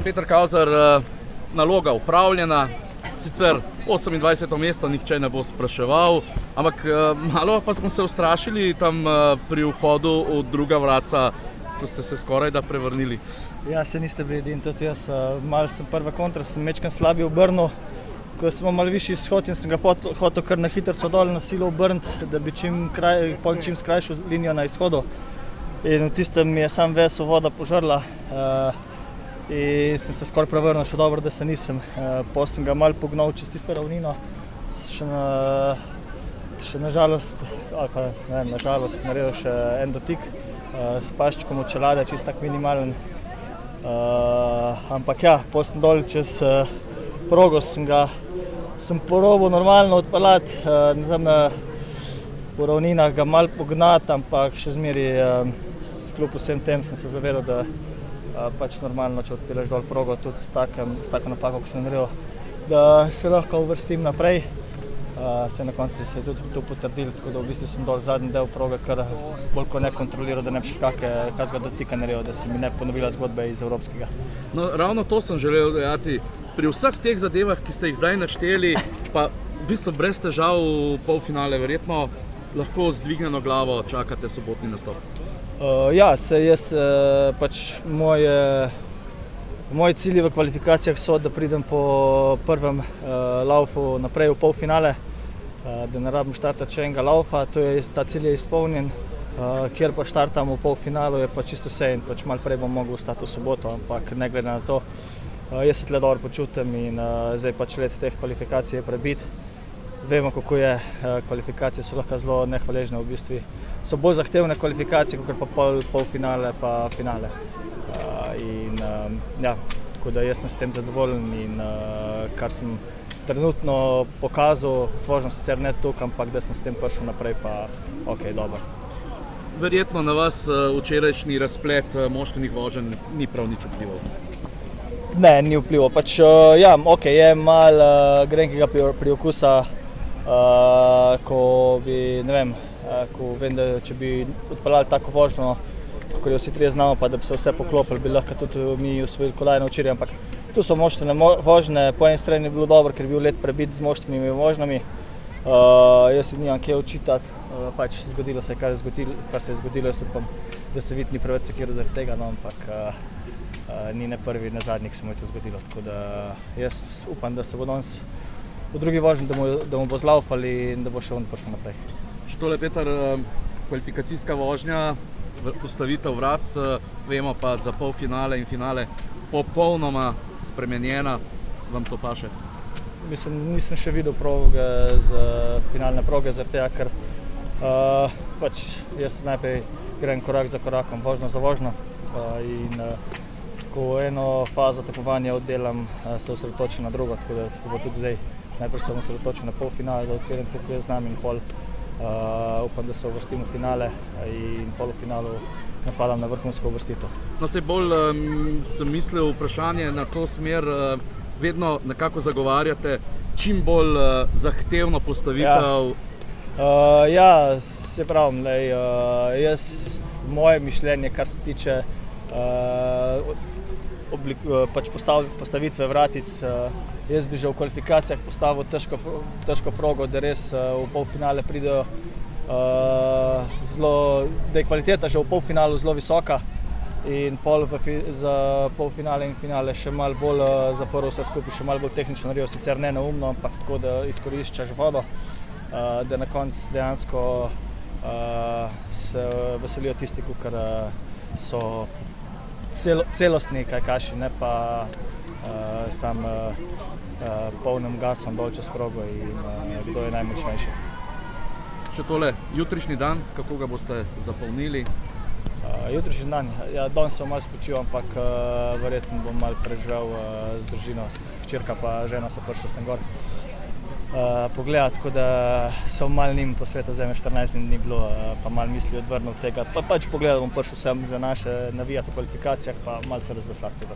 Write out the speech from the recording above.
Peter Kauzar, naloga upravljena, sicer 28. mesto nihče ne bo spraševal, ampak malo pa smo se ustrašili tam pri vhodu v druga vratca, ko ste se skoraj da prevrnili. Ja, se niste bili edini, tudi jaz. Malo sem prva kontra, sem mečkan slabije obrnil, ko smo malo višji izhod in sem ga hotel kar na hitrico dol na silo obrniti, da bi čim skrajšal linijo na izhodu. In v tistem mi je sam veso voda požrla in sem se skoraj prevrnil, še dobro, da se nisem. Potem sem ga malo pognal čez tisto ravnino, še nažalost, naredil še en dotik s paščkom od čelade, čisto tak minimalen. Ampak ja, potem sem dol čez progo, sem probal normalno odpeljati, tam po ravninah ga malo pognati, ampak še zmeri kljub vsem tem sem se zavedal, da pač normalno, če odpelješ dol progo, tudi s tako napako, ko sem naredil, da se lahko uvrstim naprej. Se na koncu se je tudi to potrdil, tako da v bistvu sem dol zadnji del proge kar bolj ko ne kontroliral, da ne bi še kakega dotika naredil, da se mi ne ponovila zgodba iz evropskega. No, ravno to sem želel dejati. Pri vseh teh zadevah, ki ste jih zdaj našteli, pa v bistvu brez težav v polfinale, verjetno lahko z dvignjeno glavo čakate sobotni nastop. Ja, pač moji cilji v kvalifikacijah so, da pridem po prvem laufu naprej v polfinale, da ne rabim štartati še enega laufa, ta cilj je izpolnjen. Kjer pa štartam v polfinalu, je pa čisto vse in pač malo prej bom mogel ostati v soboto, ampak ne glede na to, jaz se tle dobro počutim in zdaj pač let teh kvalifikacij je prebit. Vemo, kako je, kvalifikacije so lahko zelo nehvaležne, v bistvu so bolj zahtevne kvalifikacije, kot pa polfinale pa finale. Tako da jaz sem s tem zadovoljen in kar sem trenutno pokazal, s vožnjo sicer ne toliko, ampak da sem s tem prišel naprej, pa ok, dobro. Verjetno na vas včerajšnji razplet moštvenih voženj ni prav nič vplival. Ne, ni vplival. Pač, ja, ok, je malo grenkega priokusa, ko vem, da če bi odpeljali tako vožnjo, kako jo vsi trije znamo, pa da bi se vse poklopili, bi lahko tudi mi osvojili kolajno včeraj, ampak tu so moštvene vožnje, po eni strani je bilo dobro, ker je bil let prebit z moštvenimi vožnjami. Jaz si nimam kje očitati, pač zgodilo se je, kar se je zgodilo, jaz upam, da se vid ni preveč sekiral zaradi tega, no, ampak ni ne prvi, ne zadnji, ki se mu je to zgodilo, tako da jaz upam, da se bo danes v drugi vožnji, da mu bo zlaufal in da bo še on prišel naprej. Še tole, Peter, kvalifikacijska vožnja, postavitev vratc, vemo pa za polfinale in finale popolnoma spremenjena, vam to paše? Mislim, nisem še videl finalne proge, zaradi tega, ker pač jaz najprej grem korak za korakom, vožnjo za vožnjo in ko eno fazo tekmovanja oddelam, se osredotočim na drugo, tako da bo tudi zdaj najprej sem osredotočil na polfinale, da odpeljem tako jaz znam in pol upam, da se uvrstim v finale in polfinalu napadam na vrhunsko uvrstitev. No, saj bolj sem mislil vprašanje na to smer, vedno nekako zagovarjate čim bolj zahtevno postavitev. Ja, se pravim, moje mišljenje, kar se tiče postavitve vratic, jaz bi že v kvalifikacijah postavil težko progo, da res v polfinale pridejo da je kvaliteta že v polfinalu zelo visoka in za polfinale in finale še malo bolj zaprl vse skupaj, še malo bolj tehnično naredil, sicer ne neumno, ampak tako, da izkoriščaš vodo, da na koncu dejansko se veselijo tisti, ker so celostni kajakaši, ne pa sam polnim gasom dol čez progo in kdo je najmočnejši. Še tole, jutrišnji dan, kako ga boste zapolnili? Jutrišnji dan, ja, danes sem malo spočil, ampak verjetno bom malo preživel z družino, hčerka pa žena se prišel sem gor pogledati, tako da sem malo njim po svetu, zdaj me 14 dni ni bilo, pa malo misli odvrnil tega, pa pač pogledal bom prišel sem za naše navijati v kvalifikacijah, pa malo se razveslati tudi.